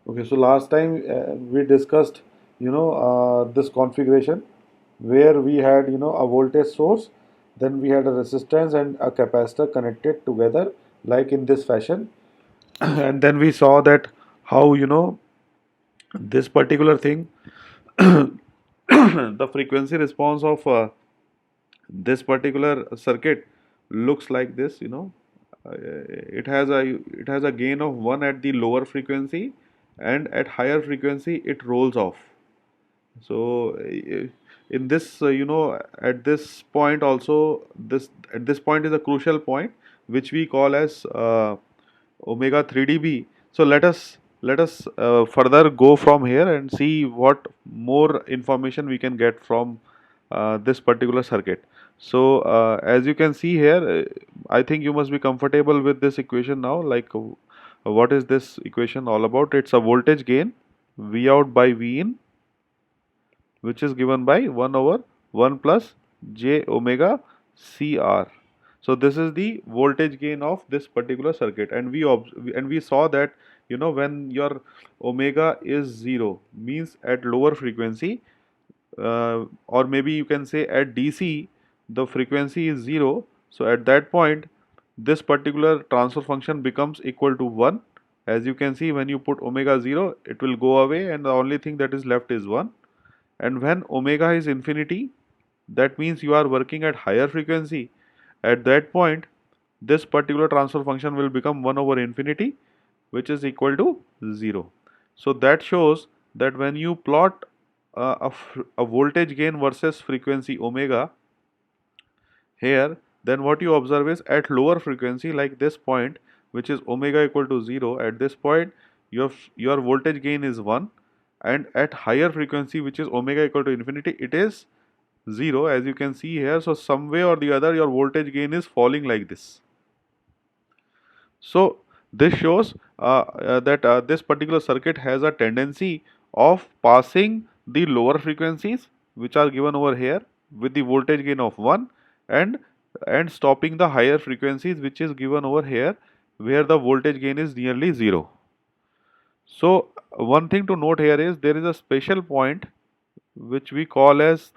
Okay, so last time we discussed, this configuration where we had, a voltage source, then we had a resistance and a capacitor connected together, like in this fashion, and then we saw that how, this particular thing, the frequency response of this particular circuit looks like this. It has a gain of 1 at the lower frequency, and at higher frequency it rolls off. So in this, at this point also, this at this point is a crucial point which we call as omega 3 dB. So let us further go from here and see what more information we can get from this particular circuit. So as you can see here, I think you must be comfortable with this equation now. Like, what is this equation all about? It's a voltage gain, V out by V in, which is given by 1 over 1 plus j omega CR. So this is the voltage gain of this particular circuit, and we saw that, when your omega is 0, means at lower frequency, or maybe you can say at DC the frequency is 0. So at that point this particular transfer function becomes equal to 1. As you can see, when you put omega 0, it will go away and the only thing that is left is 1. And when omega is infinity, that means you are working at higher frequency. At that point, this particular transfer function will become 1 over infinity, which is equal to 0. So that shows that when you plot a voltage gain versus frequency omega here, then what you observe is at lower frequency, like this point, which is omega equal to 0, at this point your voltage gain is 1, and at higher frequency, which is omega equal to infinity, it is 0, as you can see here. So some way or the other your voltage gain is falling like this. So this shows that this particular circuit has a tendency of passing the lower frequencies, which are given over here, with the voltage gain of 1, and stopping the higher frequencies, which is given over here, where the voltage gain is nearly 0. So one thing to note here is there is a special point which we call as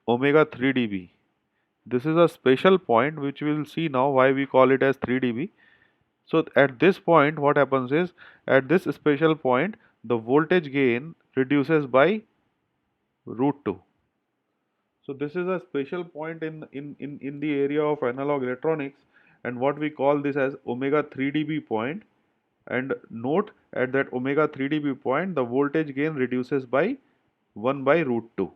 omega 3 dB. This is a special point which we will see now why we call it as 3 dB. So at this point what happens is, at this special point the voltage gain reduces by root 2. So this is a special point in the area of analog electronics, and what we call this as omega 3 dB point. And note, at that omega 3 dB point the voltage gain reduces by 1 by root 2.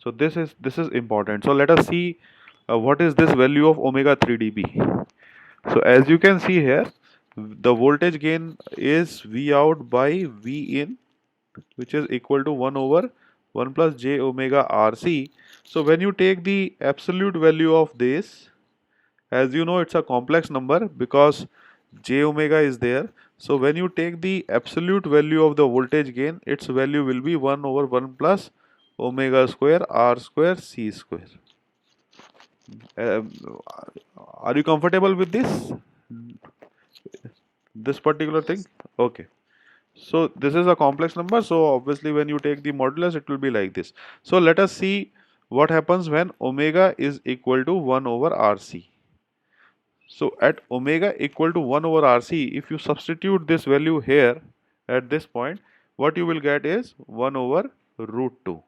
So this is important. So let us see what is this value of omega 3 dB. So as you can see here, the voltage gain is V out by V in, which is equal to 1 over 1 plus j omega RC. So when you take the absolute value of this, as you know, it's a complex number because j omega is there. So when you take the absolute value of the voltage gain, its value will be 1 over 1 plus omega square R square C square. Um, are you comfortable with this particular thing? Okay. So this is a complex number. So obviously when you take the modulus, it will be like this. So let us see what happens when omega is equal to 1 over RC. So at omega equal to 1 over RC, if you substitute this value here at this point, what you will get is 1 over root 2.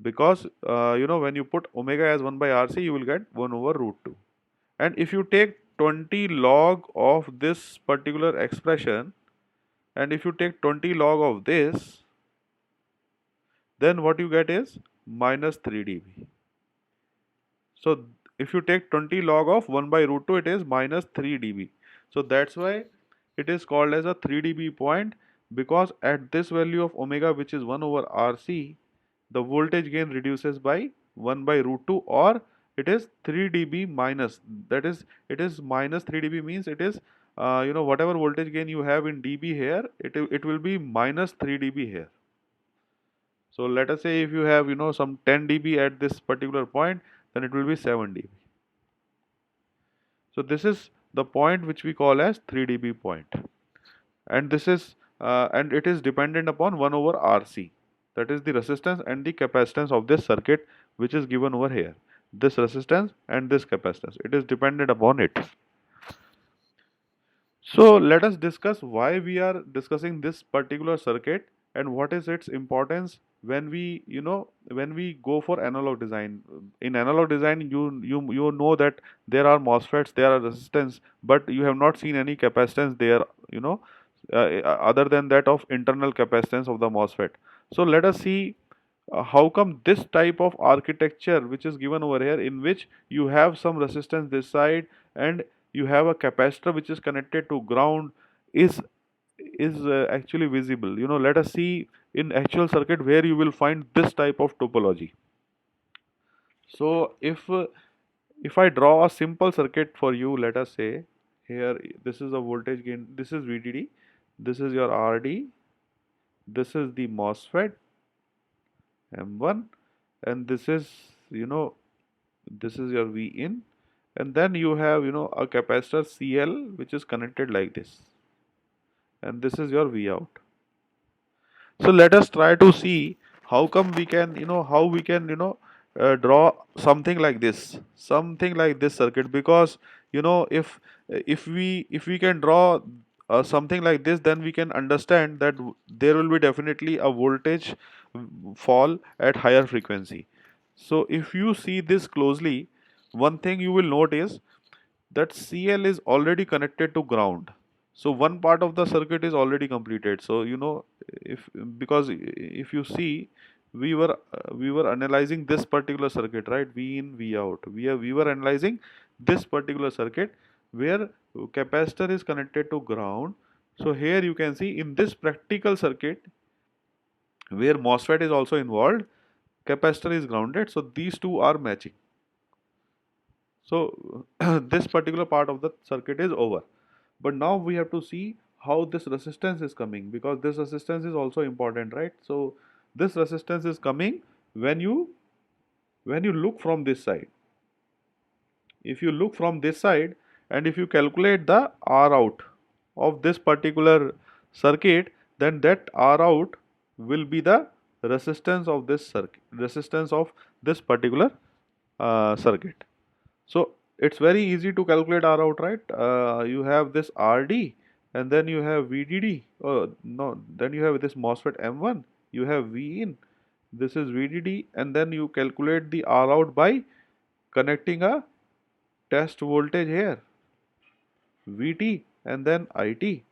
Because when you put omega as 1 by RC, you will get 1 over root 2. And if you take 20 log of this particular expression, and if you take 20 log of this, then what you get is minus 3 dB. So if you take 20 log of 1 by root 2, it is minus 3 dB. So that's why it is called as a 3 dB point, because at this value of omega, which is 1 over RC, the voltage gain reduces by 1 by root 2, or it is 3 dB minus, that is, it is minus 3 dB means it is whatever voltage gain you have in dB here, it will be minus 3 dB here. So let us say if you have some 10 dB at this particular point, then it will be 7 dB. So this is the point which we call as 3 dB point, and this is and it is dependent upon 1 over RC. That is the resistance and the capacitance of this circuit, which is given over here. This resistance and this capacitance, it is dependent upon it. So let us discuss why we are discussing this particular circuit and what is its importance when we, when we go for analog design. In analog design, you know that there are MOSFETs, there are resistance, but you have not seen any capacitance there, you know, other than that of internal capacitance of the MOSFET. So let us see how come this type of architecture which is given over here, in which you have some resistance this side and you have a capacitor which is connected to ground, is actually visible. Let us see in actual circuit where you will find this type of topology. So if I draw a simple circuit for you, let us say here, this is a voltage gain, this is VDD, this is your RD, this is the MOSFET M1, and this is, this is your V in, and then you have, a capacitor CL which is connected like this, and this is your V out. So let us try to see how come we can, how we can, draw something like this circuit, because if we can draw something like this, then we can understand that there will be definitely a voltage fall at higher frequency. So if you see this closely, one thing you will note is that CL is already connected to ground. So one part of the circuit is already completed. So if because if you see, we were analyzing this particular circuit, right? V in, V out. We were analyzing this particular circuit where capacitor is connected to ground. So here you can see in this practical circuit where MOSFET is also involved, capacitor is grounded. So these two are matching. So this particular part of the circuit is over. But now we have to see how this resistance is coming, because this resistance is also important, right? So this resistance is coming when you look from this side. If you look from this side and if you calculate the R out of this particular circuit, then that R out will be the resistance of this circuit, resistance of this particular circuit. So it's very easy to calculate R out, right? You have this RD, and then you have VDD. Oh, no, then you have this MOSFET M1. You have V in. This is VDD, and then you calculate the R out by connecting a test voltage here, VT, and then IT.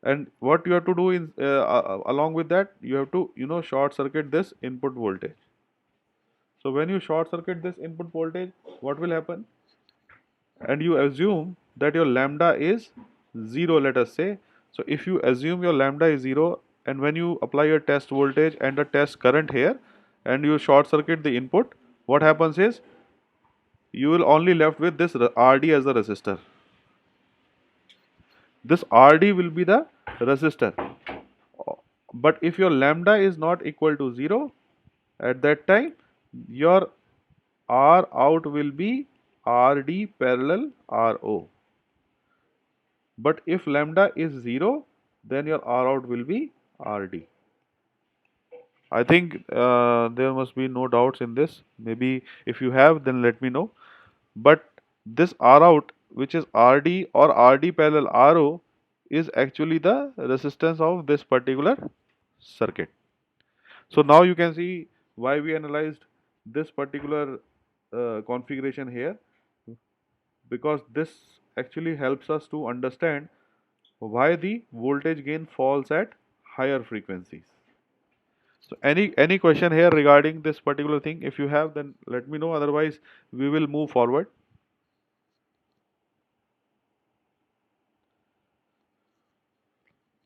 And what you have to do is, along with that, you have to short circuit this input voltage. So when you short circuit this input voltage, what will happen? And you assume that your lambda is 0, let us say. So if you assume your lambda is 0, and when you apply your test voltage and the test current here, and you short circuit the input, what happens is you will only left with this RD as a resistor. This RD will be the resistor. But if your lambda is not equal to 0, at that time your R out will be RD parallel RO. But if lambda is 0, then your R out will be RD. I think there must be no doubts in this. Maybe if you have, then let me know. But this R out, which is RD or RD parallel RO, is actually the resistance of this particular circuit. So now you can see why we analyzed this particular configuration here, because this actually helps us to understand why the voltage gain falls at higher frequencies. So any question here regarding this particular thing? If you have, then let me know. Otherwise, we will move forward.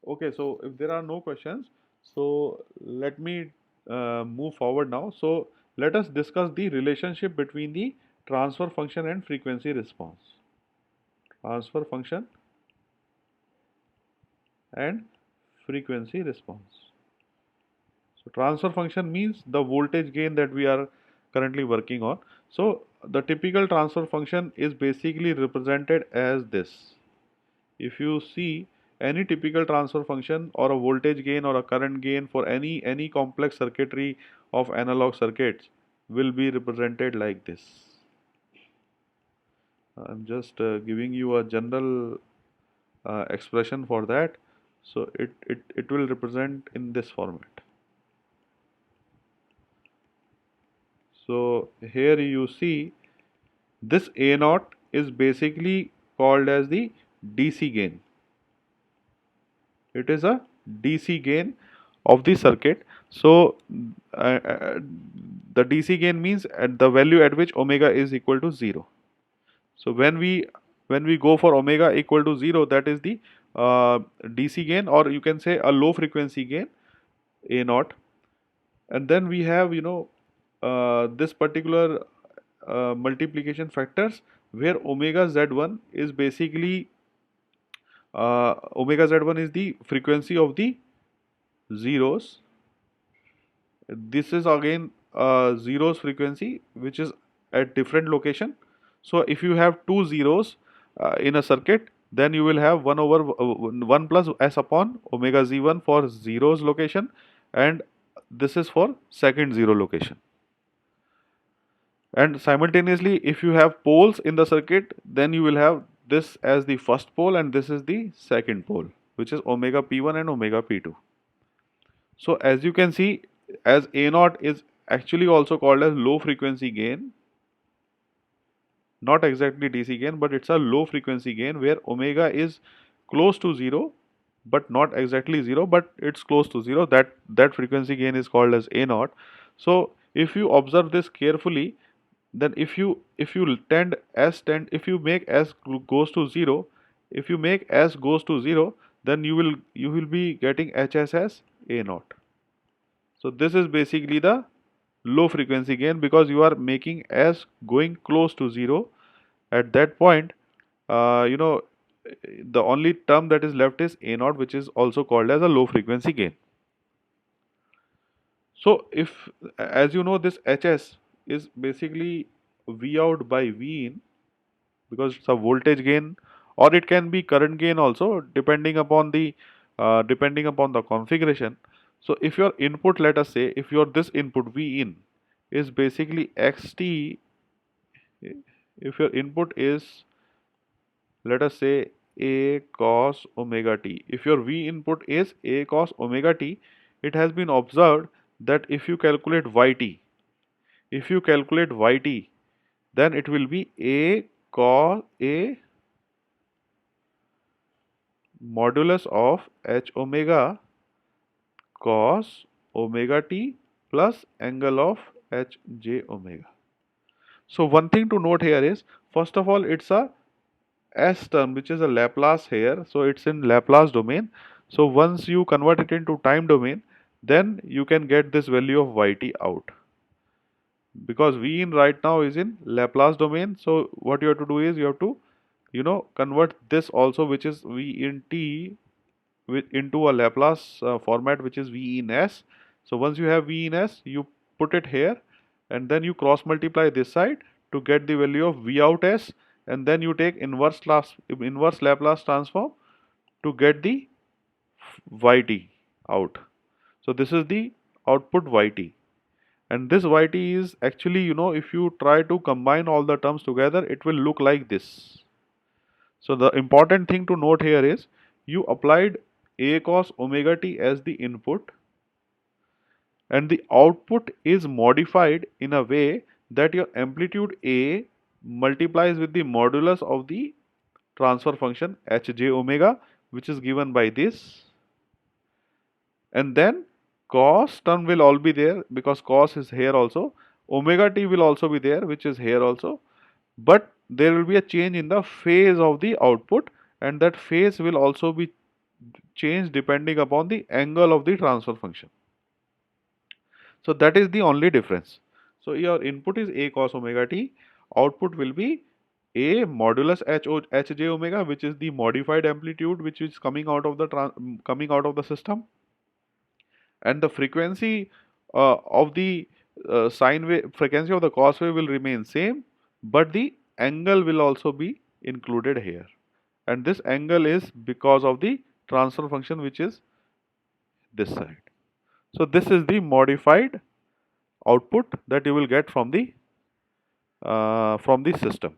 Okay, so if there are no questions, so let me move forward now. So let us discuss the relationship between the transfer function and frequency response. Transfer function and frequency response. So transfer function means the voltage gain that we are currently working on. So the typical transfer function is basically represented as this. If you see, any typical transfer function or a voltage gain or a current gain for any complex circuitry of analog circuits will be represented like this. I'm just giving you a general expression for that. So it will represent in this format. So here you see this A naught is basically called as the DC gain. It is a DC gain of the circuit. So the DC gain means at the value at which omega is equal to 0. So when we go for omega equal to 0, that is the DC gain, or you can say a low frequency gain, A naught. And then we have this particular multiplication factors where omega z1 is basically omega z1 is the frequency of the zeros. This is again zeros frequency which is at different location. So if you have two zeros in a circuit, then you will have 1 over 1 plus s upon omega z1 for zeros location, and this is for second zero location. And simultaneously, if you have poles in the circuit, then you will have this as the first pole and this is the second pole, which is omega p1 and omega p2. So as you can see, as A naught is actually also called as low frequency gain, not exactly DC gain, but it's a low frequency gain where omega is close to 0, but not exactly 0, but it's close to 0. That frequency gain is called as A naught. So if you observe this carefully, then if you tend if you make s goes to 0, if you make s goes to 0, then you will be getting hs as A naught. So this is basically the low frequency gain because you are making s going close to 0. At that point, the only term that is left is A naught, which is also called as a low frequency gain. So if, as you know, this hs is basically V out by V in, because it's a voltage gain, or it can be current gain also, depending upon the configuration. So if your input, let us say, if your this input V in is basically xt, if your input is, let us say, A cos omega t, if your V input is A cos omega t, it has been observed that if you calculate yt, then it will be A cos A modulus of h omega cos omega t plus angle of h j omega. So one thing to note here is, first of all, it's a s term which is a Laplace here, so it's in Laplace domain. So once you convert it into time domain, then you can get this value of yt out, because V in right now is in Laplace domain. So what you have to do is you have to convert this also, which is V in t, into a Laplace format, which is V in s. So once you have V in s, you put it here and then you cross multiply this side to get the value of V out s, and then you take inverse Laplace transform to get the yt out. So this is the output yt, and this yt is actually, if you try to combine all the terms together, it will look like this. So the important thing to note here is you applied A cos omega t as the input, and the output is modified in a way that your amplitude A multiplies with the modulus of the transfer function hj omega, which is given by this, and then cos term will all be there because cos is here also, omega t will also be there, which is here also, but there will be a change in the phase of the output, and that phase will also be changed depending upon the angle of the transfer function. So that is the only difference. So your input is A cos omega t, output will be A modulus hj omega, which is the modified amplitude which is coming out of the system, and the frequency of the sine wave, frequency of the cos wave will remain same, but the angle will also be included here, and this angle is because of the transfer function which is this side. So this is the modified output that you will get from the system.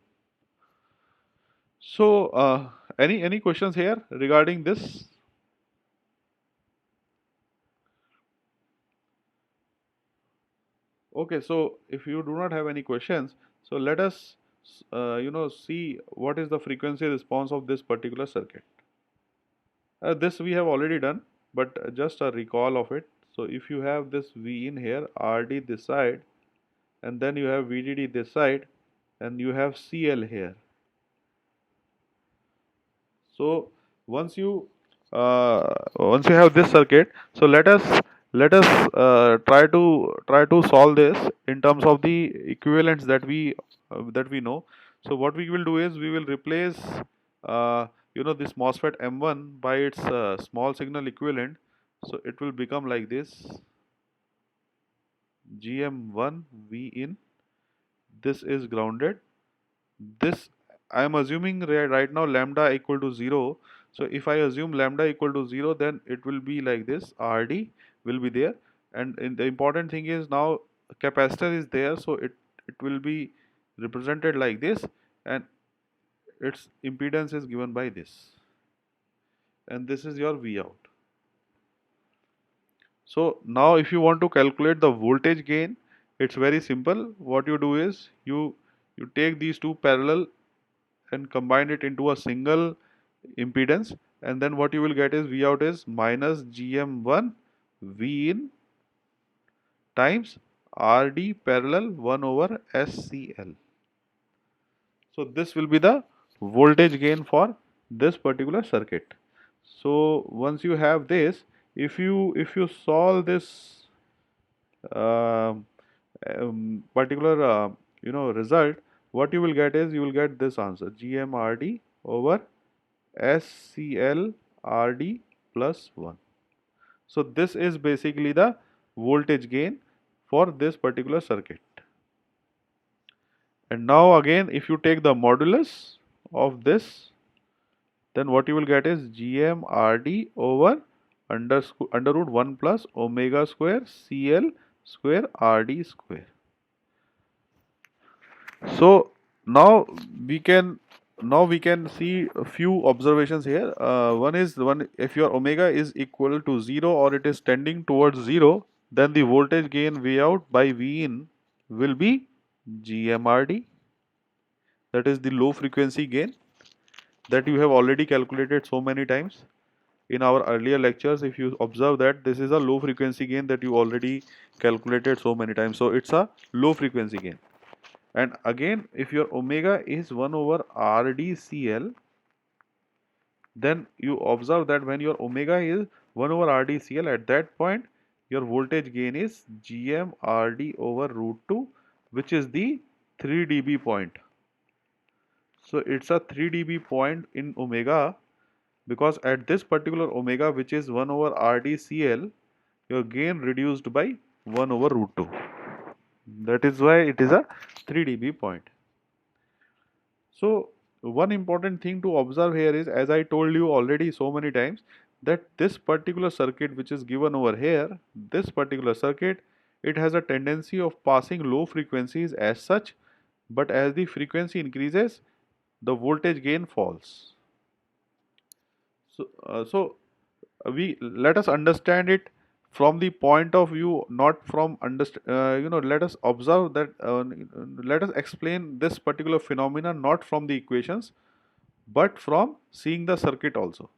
So any questions here regarding this? Okay, so if you do not have any questions, so let us see what is the frequency response of this particular circuit. This we have already done, but just a recall of it. So if you have this V in here, RD this side, and then you have VDD this side, and you have CL here. So once you once you have this circuit, so let us try to solve this in terms of the equivalents that we know. So what we will do is we will replace this MOSFET M1 by its small signal equivalent. So it will become like this: GM1 V in. This is grounded. This I am assuming right now lambda equal to 0. So if I assume lambda equal to 0, then it will be like this: RD will be there, and the important thing is now capacitor is there, so it will be represented like this, and its impedance is given by this, and this is your V out. So now if you want to calculate the voltage gain, it's very simple. What you do is you take these two parallel and combine it into a single impedance, and then what you will get is V out is minus GM1 V in times RD parallel 1 over SCL. So this will be the voltage gain for this particular circuit. So once you have this, if you solve this uh, particular result, what you will get is you will get this answer: GMRD over SCLRD plus 1. So this is basically the voltage gain for this particular circuit. And now again, if you take the modulus of this, then what you will get is GMRD over under root 1 plus omega square CL square RD square. So now we can see a few observations here. One, if your omega is equal to 0 or it is tending towards 0, then the voltage gain V out by V in will be GMRD. That is the low frequency gain that you have already calculated so many times in our earlier lectures. If you observe that this is a low frequency gain that you already calculated so many times, so it's a low frequency gain. And again, if your omega is 1 over RDCL, then you observe that when your omega is 1 over RDCL, at that point your voltage gain is GMRD over root 2, which is the 3 dB point. So it's a 3 dB point in omega, because at this particular omega, which is 1 over RDCL, your gain reduced by 1 over root 2. That is why it is a 3 dB point. So one important thing to observe here is, as I told you already so many times, that this particular circuit which is given over here, this particular circuit, it has a tendency of passing low frequencies as such, but as the frequency increases, the voltage gain falls. So we let us understand it from the point of view, not from let us observe that, let us explain this particular phenomenon not from the equations, but from seeing the circuit also.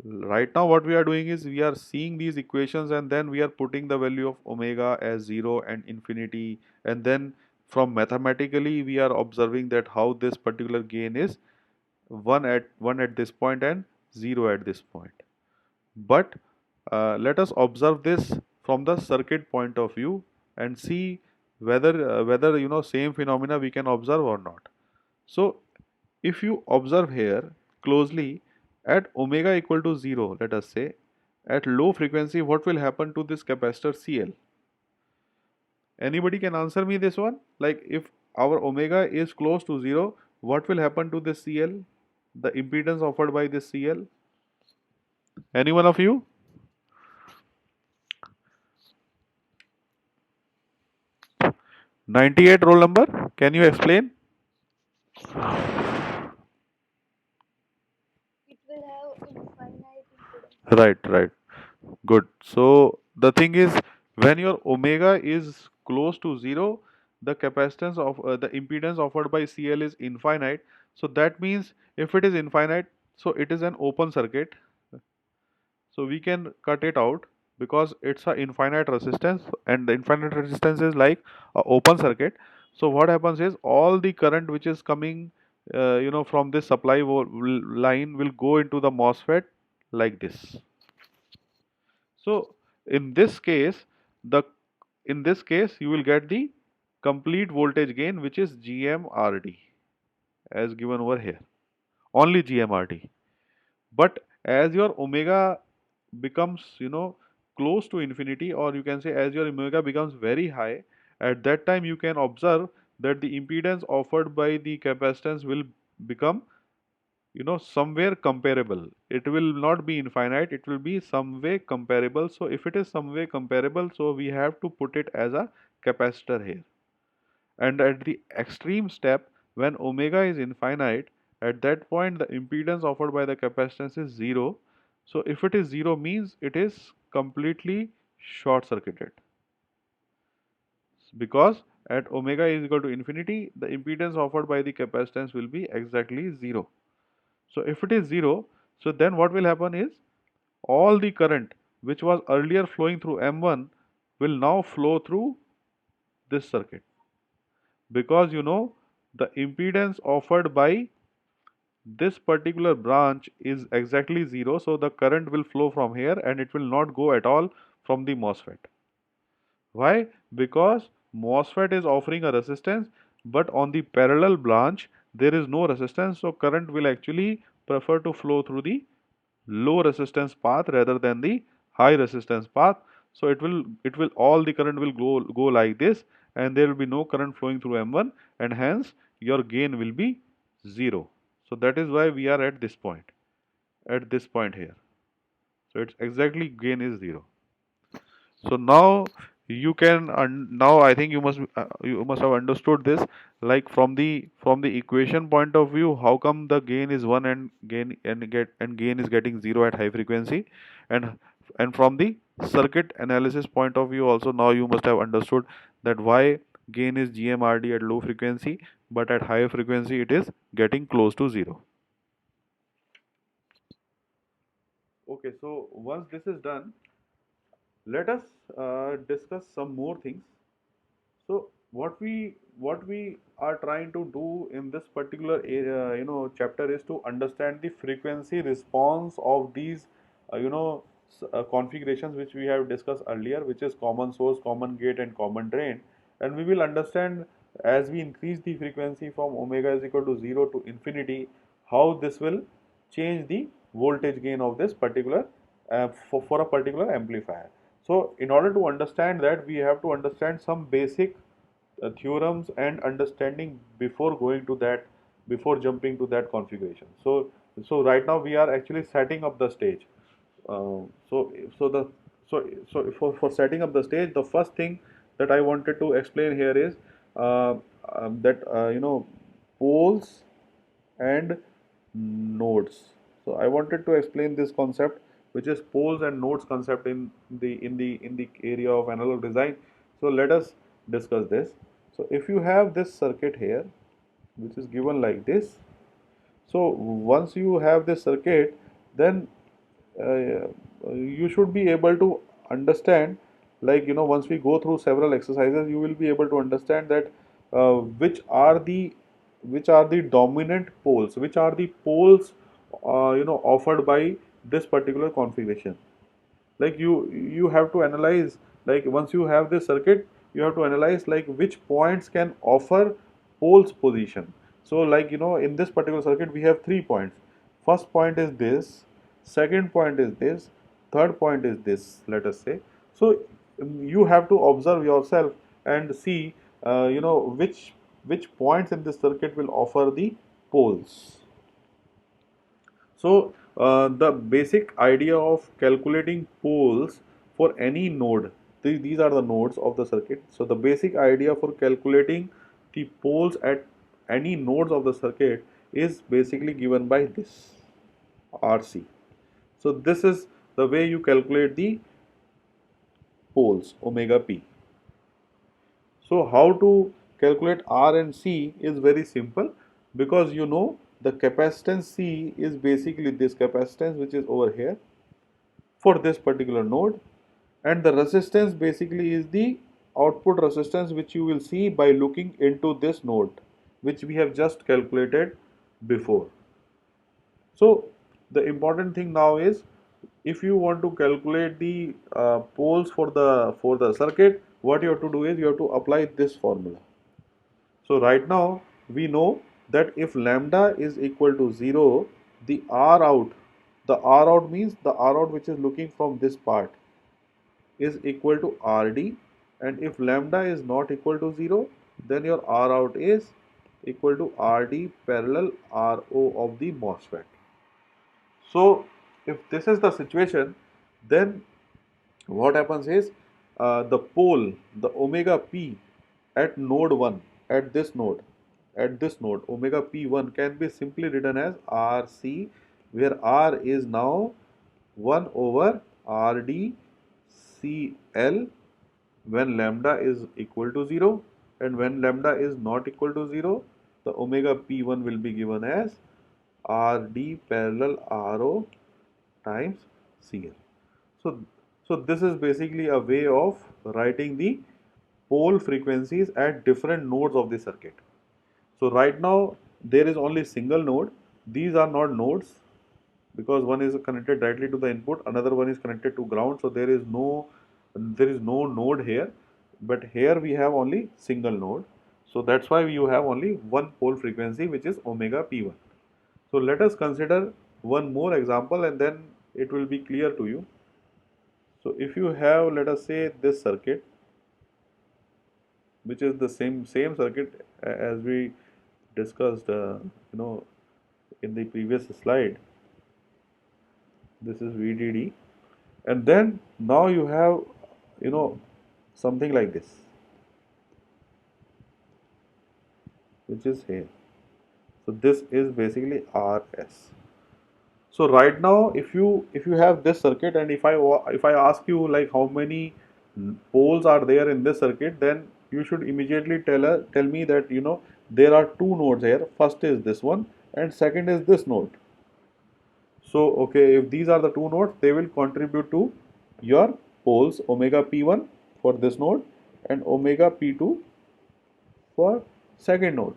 Right now what we are doing is we are seeing these equations, and then we are putting the value of omega as 0 and infinity, and then from mathematically we are observing that how this particular gain is 1 at this point and 0 at this point. But let us observe this from the circuit point of view and see whether same phenomena we can observe or not. So if you observe here closely, at omega equal to 0, let us say, at low frequency, what will happen to this capacitor CL? Anybody can answer me this one? Like, if our omega is close to 0, what will happen to this CL? The impedance offered by this CL? Any one of you? 98 roll number? Can you explain? Right, right. Good. So the thing is, when your omega is close to zero, the capacitance of the impedance offered by CL is infinite. So that means if it is infinite, so it is an open circuit. So we can cut it out because it's a infinite resistance, and the infinite resistance is like a open circuit. So what happens is all the current which is coming, from this line will go into the MOSFET like this. So in this case, the in this case you will get the complete voltage gain, which is GMRD, as given over here. Only GMRD. But as your omega becomes, close to infinity, or you can say as your omega becomes very high, at that time you can observe that the impedance offered by the capacitance will become, somewhere comparable. It will not be infinite, it will be some way comparable. So if it is some way comparable, so we have to put it as a capacitor here. And at the extreme step, when omega is infinite, at that point the impedance offered by the capacitance is zero. So if it is zero, means it is completely short circuited, because at omega is equal to infinity, the impedance offered by the capacitance will be exactly zero. So if it is zero, so then what will happen is all the current which was earlier flowing through M1 will now flow through this circuit, because the impedance offered by this particular branch is exactly zero. So the current will flow from here and it will not go at all from the MOSFET. Why? Because MOSFET is offering a resistance, but on the parallel branch there is no resistance, so current will actually prefer to flow through the low resistance path rather than the high resistance path. So it will all the current will go like this, and there will be no current flowing through M1, and hence your gain will be zero. So that is why we are at this point here. So it's exactly gain is zero. So now you can now I think you must have understood this, like from the equation point of view, how come the gain is 1 and gain is getting 0 at high frequency, and from the circuit analysis point of view also, now you must have understood that why gain is GMRD at low frequency, but at higher frequency it is getting close to 0. Okay, so once this is done, let us discuss some more things. So what we are trying to do in this particular area, chapter, is to understand the frequency response of these, configurations which we have discussed earlier, which is common source, common gate, and common drain. And we will understand, as we increase the frequency from omega is equal to 0 to infinity, how this will change the voltage gain of this particular for a particular amplifier. So in order to understand that, we have to understand some basic theorems and understanding before going to that, before jumping to that configuration. So right now we are actually setting up the stage. Uh, so so the so so for setting up the stage, the first thing that I wanted to explain here is uh, that poles and nodes. So I wanted to explain this concept, which is poles and nodes concept, in the area of analog design. So let us discuss this. So if you have this circuit here, which is given like this, so once you have this circuit, then uh, you should be able to understand, like, once we go through several exercises, you will be able to understand that which are the dominant poles, which are the poles offered by this particular configuration. Like, you have to analyze, like, once you have this circuit, you have to analyze like which points can offer poles position. So, like, in this particular circuit we have 3 points. First point is this, second point is this, third point is this, let us say. So you have to observe yourself and see, which points in this circuit will offer the poles. So the basic idea of calculating poles for any node, these are the nodes of the circuit. So the basic idea for calculating the poles at any nodes of the circuit is basically given by this RC. So this is the way you calculate the poles omega p. So how to calculate R and C is very simple, because you know the capacitance C is basically this capacitance which is over here for this particular node, and the resistance basically is the output resistance which you will see by looking into this node which we have just calculated before. So the important thing now is, if you want to calculate the poles for the circuit, what you have to do is you have to apply this formula. So right now we know that if lambda is equal to 0, the R out means the R out which is looking from this part is equal to RD, and if lambda is not equal to 0, then your R out is equal to RD parallel RO of the MOSFET. So if this is the situation, then what happens is the pole, the omega p at node 1, at this node, omega p1 can be simply written as RC, where R is now 1 over RD CL when lambda is equal to 0, and when lambda is not equal to 0, the omega p1 will be given as RD parallel RO times CL. So, so this is basically a way of writing the pole frequencies at different nodes of the circuit. So right now there is only single node. These are not nodes because one is connected directly to the input, another one is connected to ground. So there is no node here, but here we have only single node. So that's why you have only one pole frequency, which is omega p1. So let us consider one more example and then it will be clear to you. So if you have, let us say, this circuit, which is the same circuit as we discussed, in the previous slide. This is VDD, and then now you have, you know, something like this, which is here. So this is basically RS. So right now, if you have this circuit, and if I ask you like how many poles are there in this circuit, then you should immediately tell me that there are two nodes here. First is this one, and second is this node. So okay, if these are the two nodes, they will contribute to your poles omega p1 for this node and omega p2 for second node.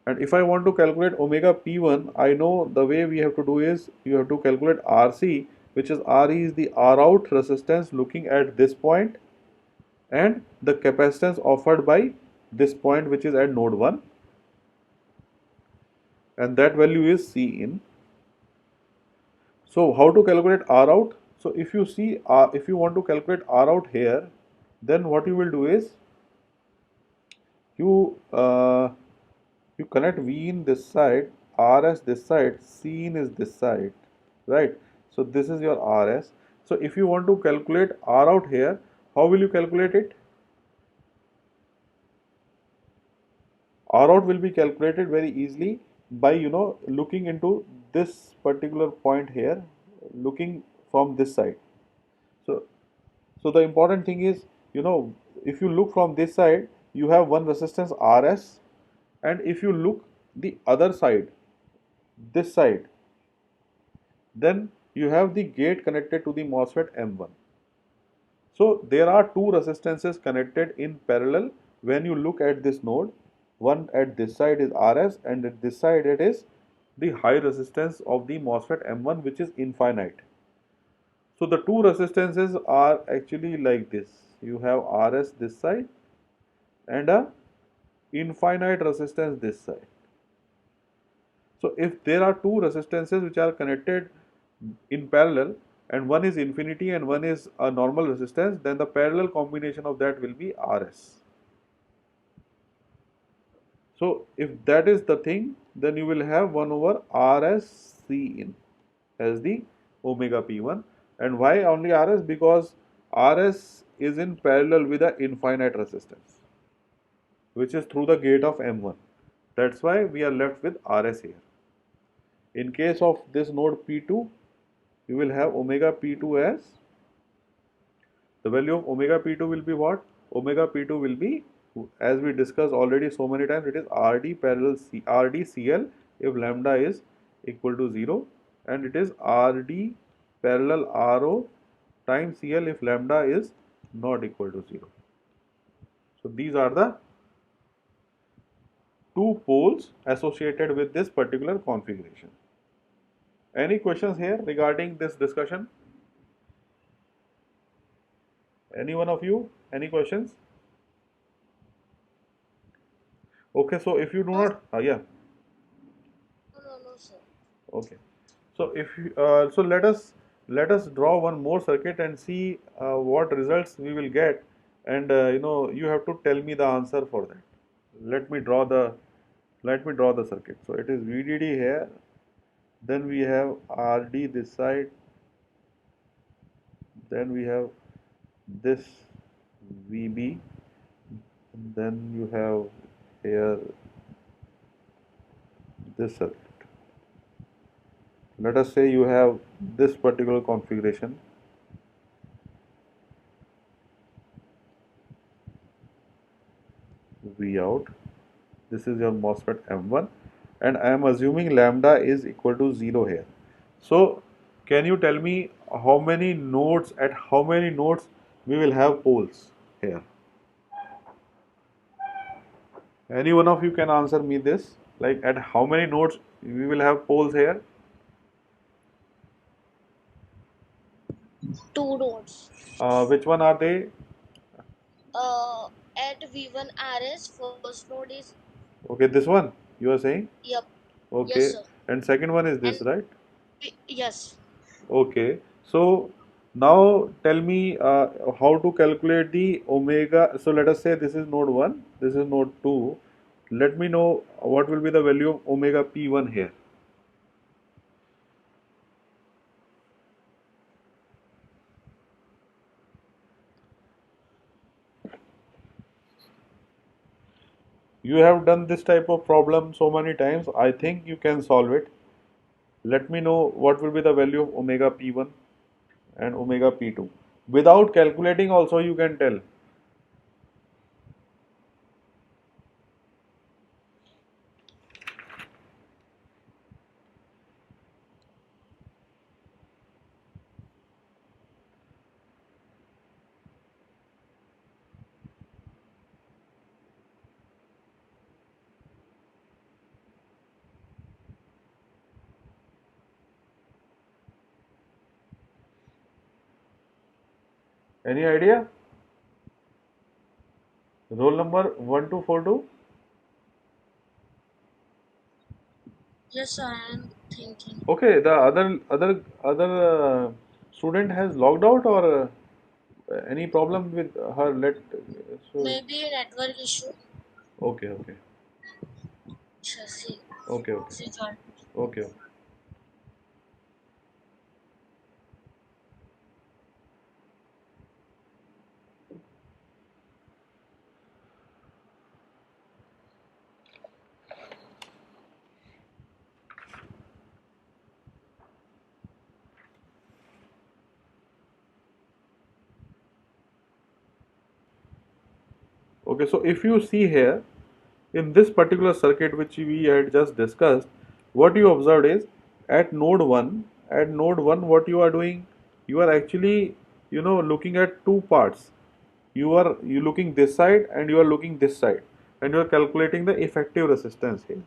And if I want to calculate omega p1, I know the way we have to do is you have to calculate RC, which is RE is the R out resistance looking at this point, and the capacitance offered by this point, which is at node 1, and that value is C in. So how to calculate R out? So if you see, if you want to calculate R out here, then what you will do is you you connect V in this side, RS this side, C in is this side, right? So this is your RS. So if you want to calculate R out here, how will you calculate it? R out will be calculated very easily by looking into this particular point here, looking from this side. So so the important thing is, if you look from this side, you have one resistance RS, and if you look the other side, this side, then you have the gate connected to the MOSFET M1. So there are two resistances connected in parallel when you look at this node. One at this side is RS, and at this side it is the high resistance of the MOSFET M1, which is infinite. So the two resistances are actually like this. You have RS this side and a infinite resistance this side. So if there are two resistances which are connected in parallel, and one is infinity and one is a normal resistance, then the parallel combination of that will be RS. So if that is the thing, then you will have 1 over RS C in. as the omega p1. And why only Rs? Because Rs is in parallel with the infinite resistance, which is through the gate of M1. That's why we are left with Rs here. In case of this node P2, you will have omega P2 as, the value of omega P2 will be what? Omega P2 will be, as we discussed already so many times, it is Rd parallel Rd Cl if lambda is equal to 0, and it is Rd parallel Ro times Cl if lambda is not equal to 0. So these are the two poles associated with this particular configuration. Any questions here regarding this discussion? Any one of you? Any questions? Okay, so if you do No, not, yeah, no, sir. okay. So if you, so let us draw one more circuit and see what results we will get, and you have to tell me the answer for that. Let me draw the circuit. So it is VDD here, then we have RD this side, then we have this VB, and then you have here this circuit. Let us say you have this particular configuration. V out. This is your MOSFET M1, and I am assuming lambda is equal to 0 here. So can you tell me how many nodes, at how many nodes we will have poles here? Any one of you can answer me this, like at how many nodes we will have poles here? Two nodes. Which one are they? At V1 RS, first node is, Okay, this one you are saying? yep, yes, Okay, sir. and second one is this, And right? yes, Okay, so now tell me how to calculate the omega. So let us say this is node 1, this is node 2. Let me know what will be the value of omega p1 here. You have done this type of problem so many times. I think you can solve it. Let me know what will be the value of omega p1 and omega p2. Without calculating also you can tell. Any idea? Roll number 1242. yes, I am thinking. Okay, the other student has logged out, or any problem with her? So Maybe a network issue. okay, Just okay, okay, see, join. okay. Okay, so if you see here in this particular circuit which we had just discussed, what you observed is at node 1 what you are doing, you are actually looking at two parts. You looking this side and you are looking this side, and you are calculating the effective resistance here.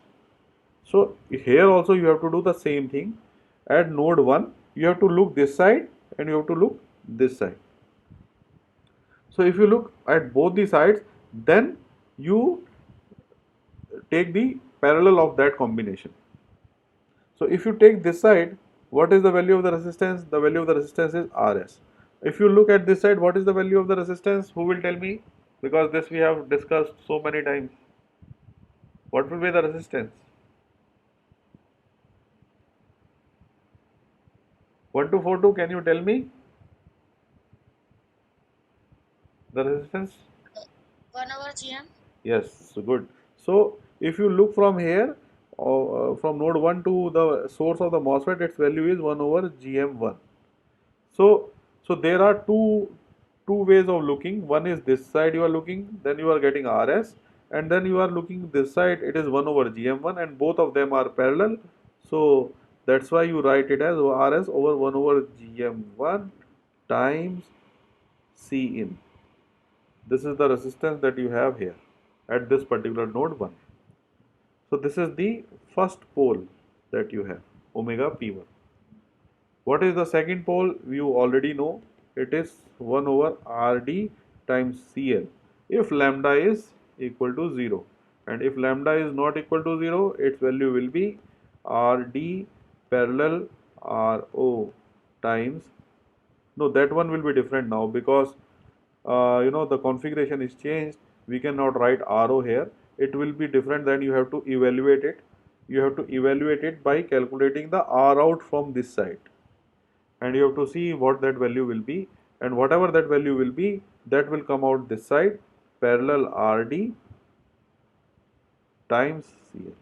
So here also you have to do the same thing. At node 1 you have to look this side and you have to look this side. So if you look at both the sides, then you take the parallel of that combination. So if you take this side, what is the value of the resistance? The value of the resistance is Rs. If you look at this side, what is the value of the resistance? Who will tell me? Because this we have discussed so many times. What will be the resistance? 1242, can you tell me the resistance? 1/GM. Yes, so good. So if you look from here, from node 1 to the source of the MOSFET, its value is 1 over GM1. So, so there are two ways of looking. One is this side you are looking, then you are getting RS, and then you are looking this side, it is 1 over GM1, and both of them are parallel. So that's why you write it as RS over 1 over GM1 times C in. This is the resistance that you have here at this particular node 1. So this is the first pole that you have, omega P1. What is the second pole? You already know. It is 1 over Rd times Cl if lambda is equal to 0. And if lambda is not equal to 0, its value will be Rd parallel Ro times. No, that one will be different now because the configuration is changed. We cannot write Ro here. It will be different. Then you have to evaluate it. You have to evaluate it by calculating the R out from this side, and you have to see what that value will be, and whatever that value will be, that will come out this side, parallel Rd times Cl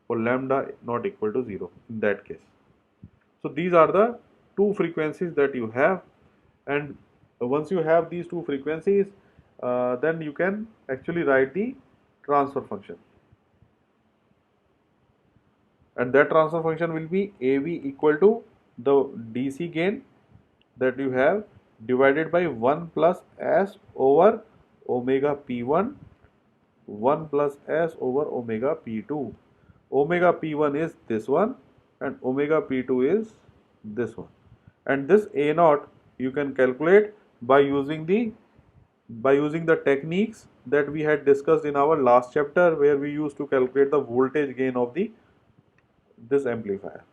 for lambda not equal to 0 in that case. So these are the two frequencies that you have, and once you have these two frequencies, then you can actually write the transfer function, and that transfer function will be Av equal to the DC gain that you have divided by 1 plus S over omega P1, 1 plus S over omega P2. Omega P1 is this one and omega P2 is this one. And this A naught you can calculate by using the techniques that we had discussed in our last chapter, where we used to calculate the voltage gain of this amplifier.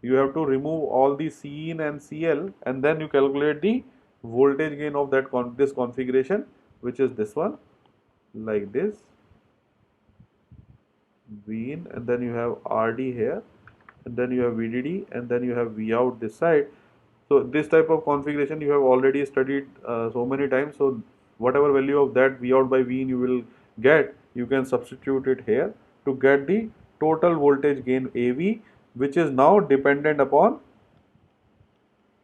You have to remove all the C in and CL, and then you calculate the voltage gain of this configuration, which is this one, like this, V in, and then you have RD here, and then you have VDD, and then you have V out this side. So this type of configuration you have already studied so many times. So whatever value of that V out by V in you will get, you can substitute it here to get the total voltage gain AV, which is now dependent upon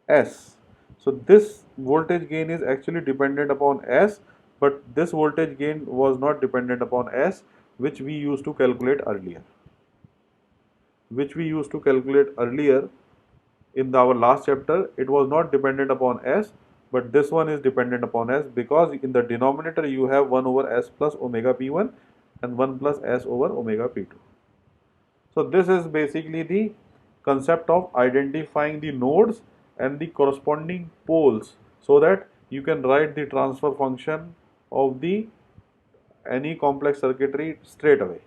S. So this voltage gain is actually dependent upon S, but this voltage gain was not dependent upon S, which we used to calculate earlier. In our last chapter, it was not dependent upon S, but this one is dependent upon S, because in the denominator you have 1 over S plus omega P1 and 1 plus S over omega P2. So this is basically the concept of identifying the nodes and the corresponding poles, so that you can write the transfer function of the any complex circuitry straight away.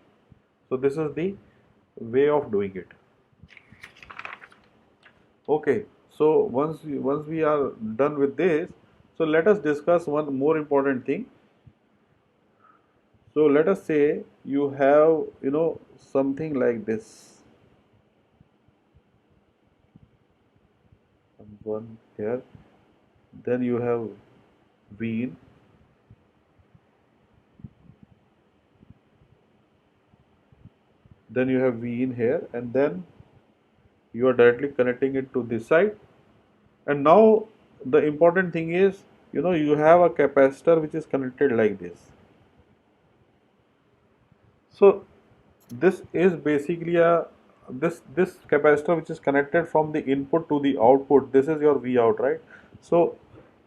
So this is the way of doing it. Okay, so once we are done with this, so let us discuss one more important thing. So let us say you have something like this, one here, then you have V in, then you have V in here, and then you are directly connecting it to this side. And now the important thing is, you have a capacitor which is connected like this. So this is basically this capacitor which is connected from the input to the output. This is your V out, right? So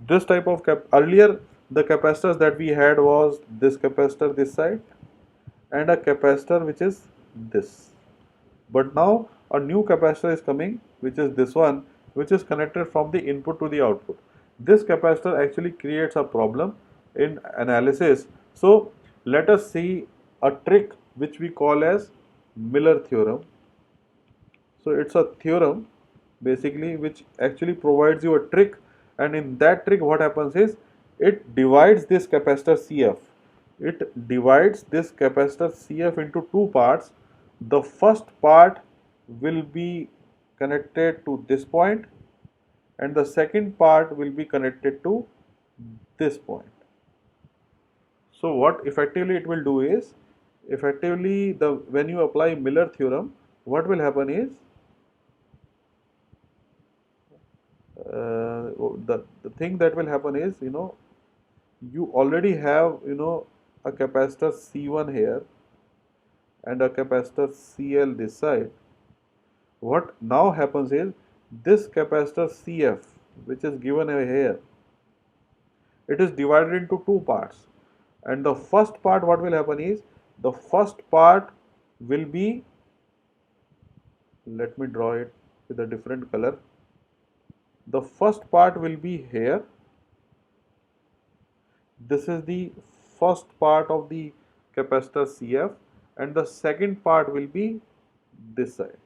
this type of earlier the capacitors that we had was this capacitor this side and a capacitor which is this. But now a new capacitor is coming, which is this one, which is connected from the input to the output. This capacitor actually creates a problem in analysis. So let us see a trick which we call as Miller theorem. So it's a theorem basically which actually provides you a trick, and in that trick what happens is it divides this capacitor CF. It divides this capacitor CF into two parts. The first part will be connected to this point, and the second part will be connected to this point. So what effectively it will do is, effectively the when you apply Miller theorem, what will happen is the thing that will happen is, you already have, a capacitor C1 here and a capacitor CL this side. What now happens is, this capacitor CF, which is given here, it is divided into two parts. And the first part, what will happen is, the first part will be, let me draw it with a different color. The first part will be here. This is the first part of the capacitor CF, and the second part will be this side.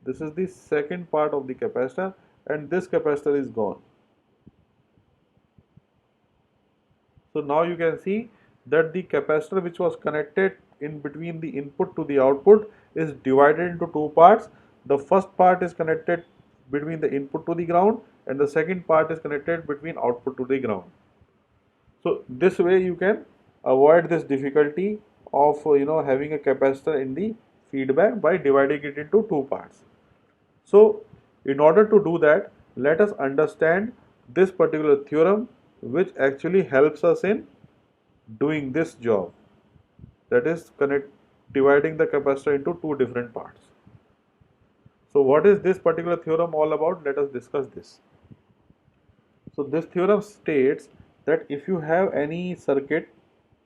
This is the second part of the capacitor, and this capacitor is gone. So now you can see that the capacitor which was connected in between the input to the output is divided into two parts. The first part is connected between the input to the ground, and the second part is connected between output to the ground. So this way you can avoid this difficulty of having a capacitor in the feedback by dividing it into two parts. So in order to do that, let us understand this particular theorem, which actually helps us in doing this job, that is dividing the capacitor into two different parts. So what is this particular theorem all about? Let us discuss this. So this theorem states that if you have any circuit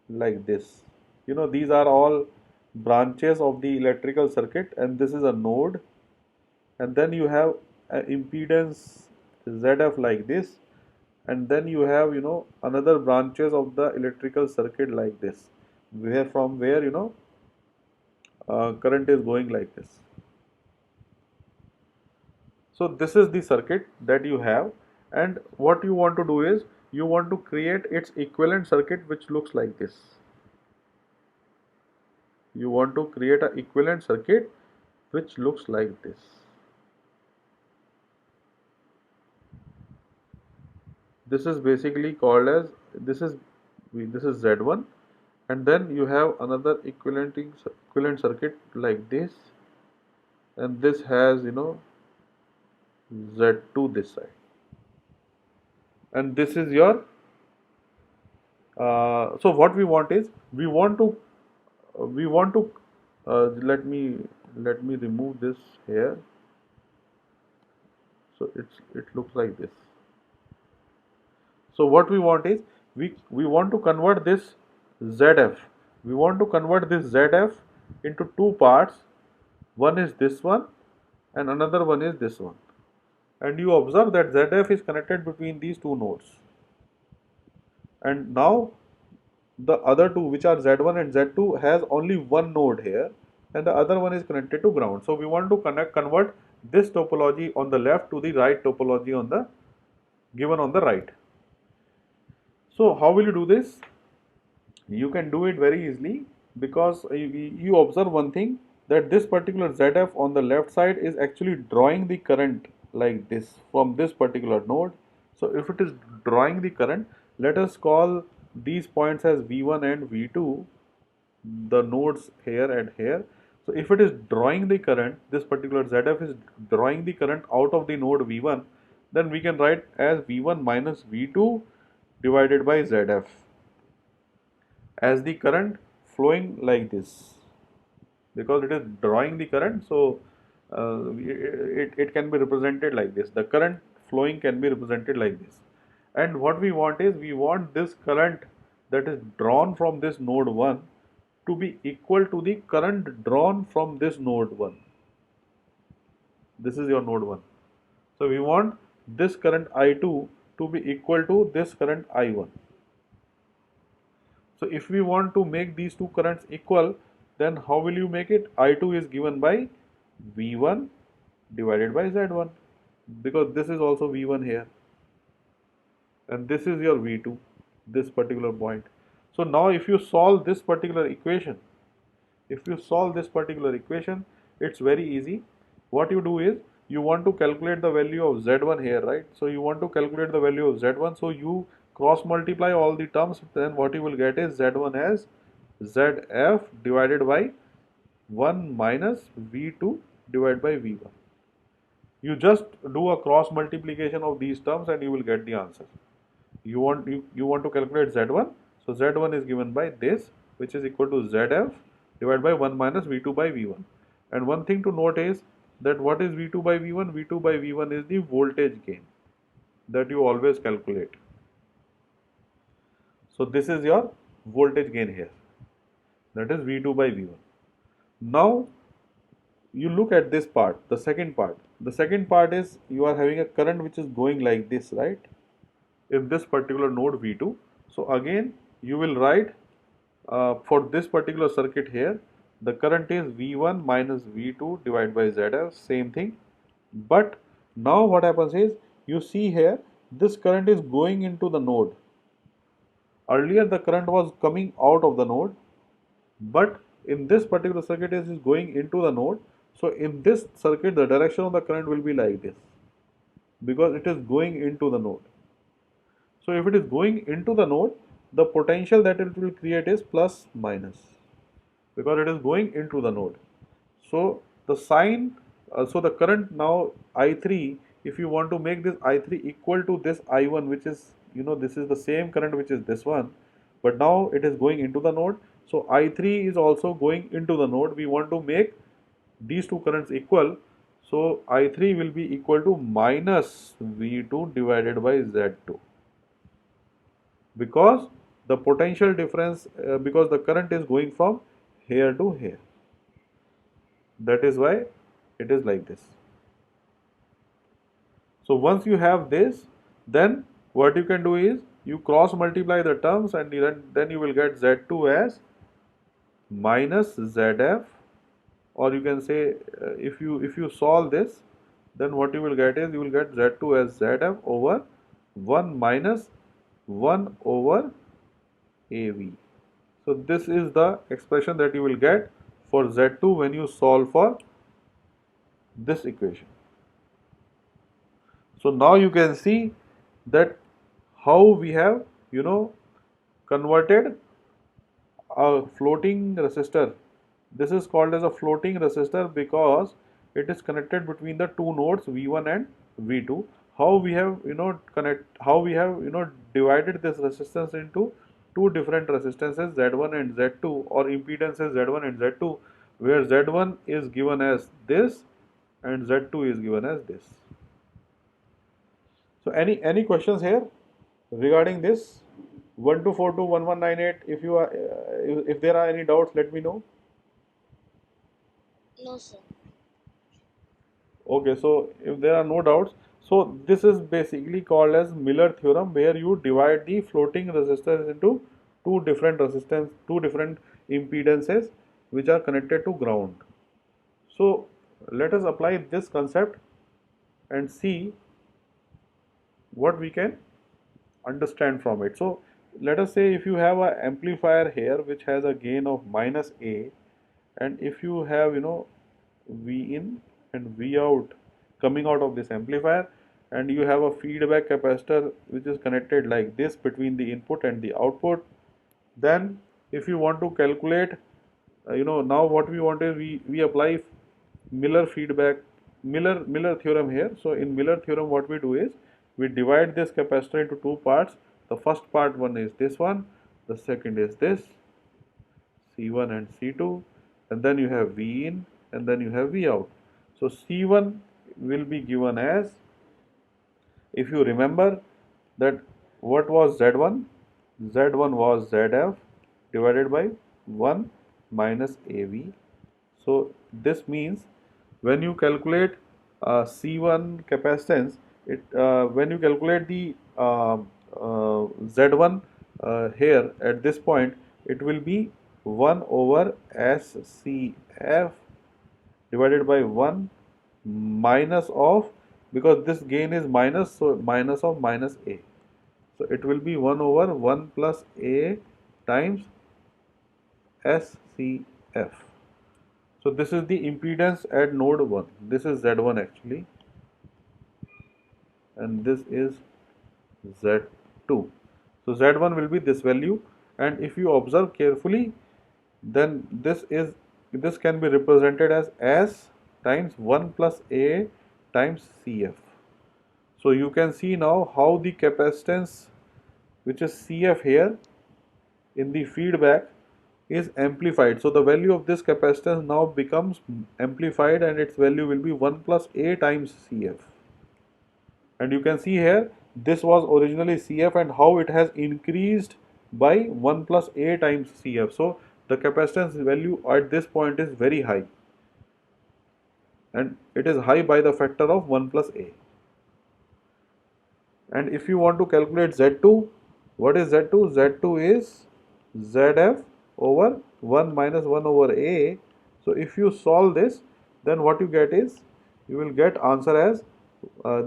like this, these are all branches of the electrical circuit, and this is a node, and then you have an impedance ZF like this, and then you have another branches of the electrical circuit like this, where current is going like this. So this is the circuit that you have, and what you want to do is, you want to create its equivalent circuit which looks like this. You want to create an equivalent circuit which looks like this. This is basically called as, this is Z1, and then you have another equivalent circuit like this, and this has Z2 this side, and this is your so what we want is, we want to let me remove this here. So it looks like this. So what we want is, we want to convert this ZF. We want to convert this ZF into two parts. One is this one, and another one is this one. And you observe that ZF is connected between these two nodes. And now the other two, which are Z1 and Z2, has only one node here, and the other one is connected to ground. So we want to convert this topology on the left to the right topology on the given on the right. So how will you do this? You can do it very easily, because you observe one thing, that this particular ZF on the left side is actually drawing the current like this from this particular node. So if it is drawing the current, let us call these points as V1 and V2, the nodes here and here. So if it is drawing the current, this particular ZF is drawing the current out of the node V1, then we can write as V1 minus V2 divided by ZF, as the current flowing like this, because it is drawing the current. So it can be represented like this. The current flowing can be represented like this. And what we want is, we want this current that is drawn from this node 1 to be equal to the current drawn from this node 1. This is your node 1. So we want this current I2 to be equal to this current I1. So if we want to make these two currents equal, then how will you make it? I2 is given by V1 divided by Z1, because this is also V1 here, and this is your V2, this particular point. So now if you solve this particular equation, it's very easy. what you do is you want to calculate the value of z1 here, right? So you want to calculate the value of z1, so you cross multiply all the terms, then what you will get is z1 as zf divided by 1 minus v2 divided by v1. You just do a cross multiplication of these terms and you will get the answer. You want to calculate z1, so z1 is given by this, which is equal to zf divided by 1 minus v2 by v1. And one thing to note is that what is v2 by v1? V2 by v1 is the voltage gain that you always calculate. So this is your voltage gain here, that is v2 by v1. Now you look at this part, the second part. The second part is you are having a current which is going like this, right? In this particular node V2. So again you will write for this particular circuit here, the current is V1 minus V2 divided by ZF, same thing. But now what happens is, you see here, this current is going into the node. Earlier the current was coming out of the node, but in this particular circuit it is going into the node. So in this circuit the direction of the current will be like this, because it is going into the node. So if it is going into the node, the potential that it will create is plus minus, because it is going into the node. So the sign, so the current now I3, if you want to make this I3 equal to this I1, which is, this is the same current which is this one, but now it is going into the node. So I3 is also going into the node. We want to make these two currents equal. So I3 will be equal to minus V2 divided by Z2, because the potential difference, because the current is going from here to here. That is why it is like this. So once you have this, then what you can do is you cross multiply the terms, and then you will get Z2 as minus ZF, or you can say, if you solve this, then what you will get is, you will get Z2 as ZF over 1 minus 1 over AV. So this is the expression that you will get for Z2 when you solve for this equation. So now you can see that how we have, converted a floating resistor. This is called as a floating resistor because it is connected between the two nodes V1 and V2. How we have, divided this resistance into two different resistances, Z1 and Z2, or impedances Z1 and Z2, where Z1 is given as this and Z2 is given as this. So any questions here regarding this 12421198? If you are, if there are any doubts, let me know. No, sir. Okay, so if there are no doubts, so this is basically called as Miller theorem, where you divide the floating resistors into two different impedances which are connected to ground. So let us apply this concept and see what we can understand from it. So let us say if you have an amplifier here which has a gain of minus A, and if you have, V in and V out coming out of this amplifier, and you have a feedback capacitor which is connected like this between the input and the output, then if you want to calculate, now what we want is, we apply Miller theorem here. So in Miller theorem, what we do is, we divide this capacitor into two parts. The first part one is this one, the second is this, C1 and C2, and then you have V in and then you have V out. So C1 will be given as, if you remember that what was Z1? Z1 was ZF divided by 1 minus AV. So this means when you calculate C1 capacitance, when you calculate the Z1 here at this point, it will be 1 over SCF divided by 1 minus of, because this gain is minus, so minus of minus A. So it will be 1 over 1 plus A times SCF. So this is the impedance at node 1. This is Z1 actually, and this is Z2. So Z1 will be this value, and if you observe carefully, then this can be represented as S times 1 plus A times CF. So you can see now how the capacitance, which is CF here in the feedback, is amplified. So the value of this capacitance now becomes amplified, and its value will be 1 plus A times CF. And you can see here this was originally CF and how it has increased by 1 plus A times CF. So the capacitance value at this point is very high, and it is high by the factor of 1 plus A. And if you want to calculate Z2, what is Z2? Z2 is ZF over 1 minus 1 over A. So if you solve this, then what you get is, you will get answer as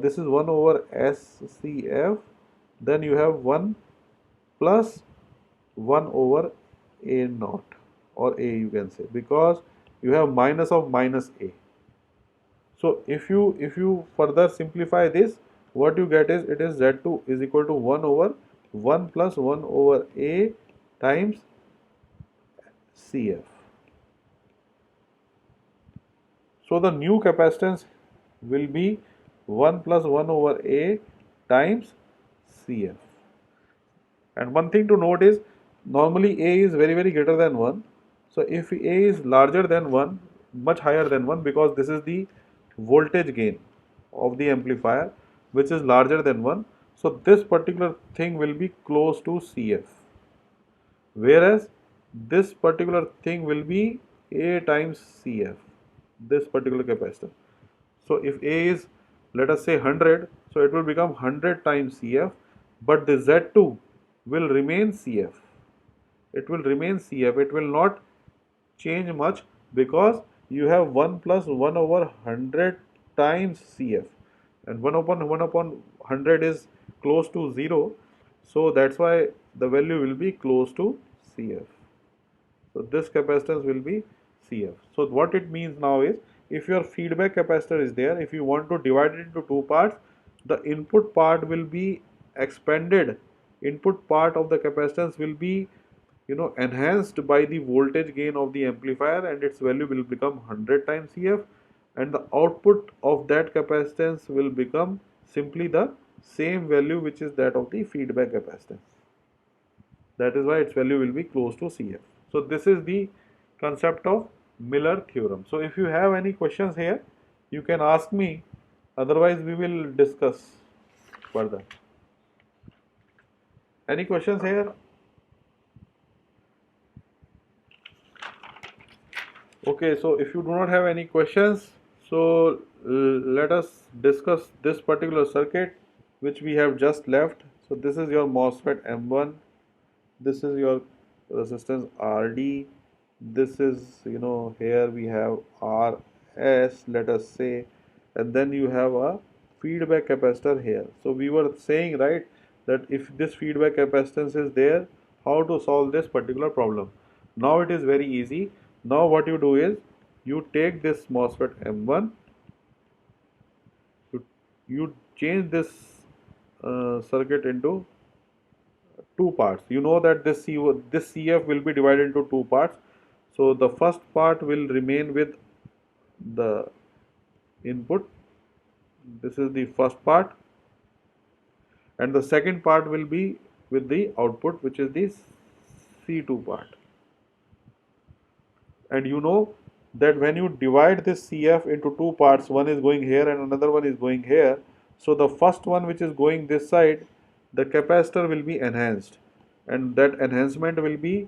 this is 1 over SCF, then you have 1 plus 1 over A naught, or A you can say, because you have minus of minus A. So if you further simplify this, what you get is, it is Z2 is equal to 1 over 1 plus 1 over A times CF. So the new capacitance will be 1 plus 1 over A times CF. And one thing to note is, normally A is very greater than 1. So if A is larger than 1, much higher than 1, because this is the voltage gain of the amplifier, which is larger than 1. So this particular thing will be close to CF. Whereas this particular thing will be A times CF, this particular capacitor. So if A is, let us say 100, so it will become 100 times CF, but the Z2 will remain CF. It will remain CF, it will not change much, because you have 1 plus 1 over 100 times CF, and 1 upon 100 is close to 0, so that's why the value will be close to CF. So this capacitance will be CF. So what it means now is, if your feedback capacitor is there, if you want to divide it into two parts, the input part will be expanded. Input part of the capacitance will be, enhanced by the voltage gain of the amplifier, and its value will become 100 times CF, and the output of that capacitance will become simply the same value, which is that of the feedback capacitance. That is why its value will be close to CF. So this is the concept of Miller theorem. So if you have any questions here, you can ask me, otherwise we will discuss further. Any questions here? Okay, so if you do not have any questions, so let us discuss this particular circuit which we have just left. So this is your MOSFET M1, this is your resistance RD, this is, here we have RS, let us say, and then you have a feedback capacitor here. So we were saying, right, that if this feedback capacitance is there, how to solve this particular problem. Now it is very easy. Now what you do is, you take this MOSFET M1, you change this circuit into two parts. You know that this CF will be divided into two parts. So the first part will remain with the input. This is the first part, and the second part will be with the output, which is the C2 part. And you know that when you divide this CF into two parts, one is going here and another one is going here. So the first one, which is going this side, the capacitor will be enhanced, and that enhancement will be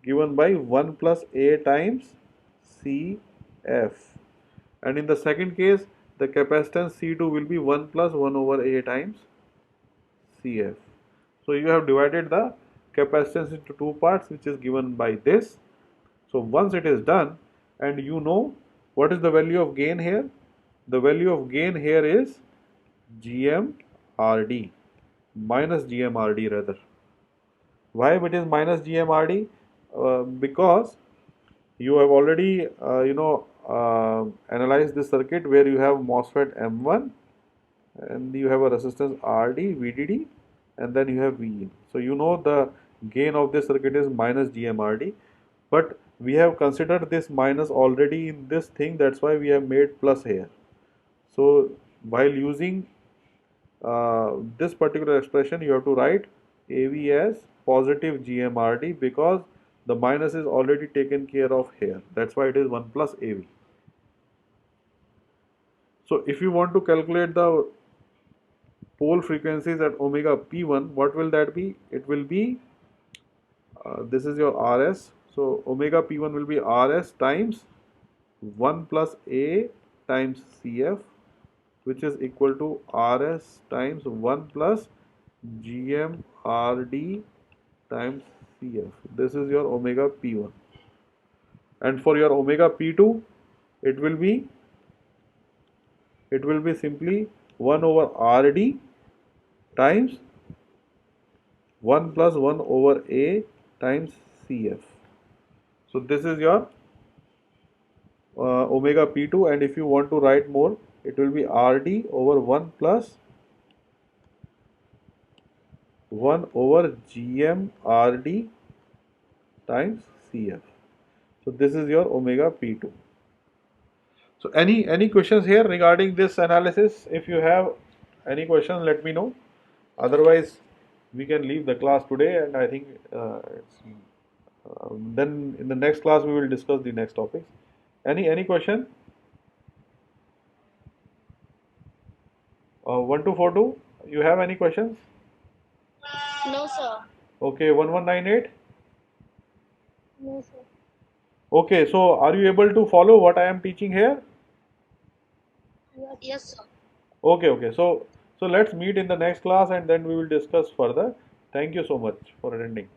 given by 1 plus A times CF. And in the second case, the capacitance C2 will be 1 plus 1 over A times CF. So you have divided the capacitance into two parts, which is given by this. So once it is done, and you know what is the value of gain here? The value of gain here is GMRD, minus GMRD rather. Why it is minus GMRD? Because You have already analyzed this circuit where you have MOSFET M1 and you have a resistance RD, VDD, and then you have Vin. So you know the gain of this circuit is minus GMRD, but we have considered this minus already in this thing, that's why we have made plus here. So while using this particular expression, you have to write AV as positive GMRD because the minus is already taken care of here. That's why it is 1 plus AV. So if you want to calculate the pole frequencies at omega p1, what will that be? It will be, this is your RS. So omega p1 will be RS times 1 plus A times CF, which is equal to RS times 1 plus GMRD times CF. This is your omega p1. And for your omega p2, it will be simply 1 over RD times 1 plus 1 over A times CF. So this is your omega p2, and if you want to write more, it will be RD over 1 plus 1 over GMRD times CF. So this is your omega p2. So any questions here regarding this analysis? If you have any questions, let me know. Otherwise, we can leave the class today, and I think then in the next class we will discuss the next topics. Any question? 1242. You have any questions? No, sir. Okay, 1198. No, sir. Okay, so are you able to follow what I am teaching here? Yes, sir. Okay, okay. So let's meet in the next class and then we will discuss further. Thank you so much for attending.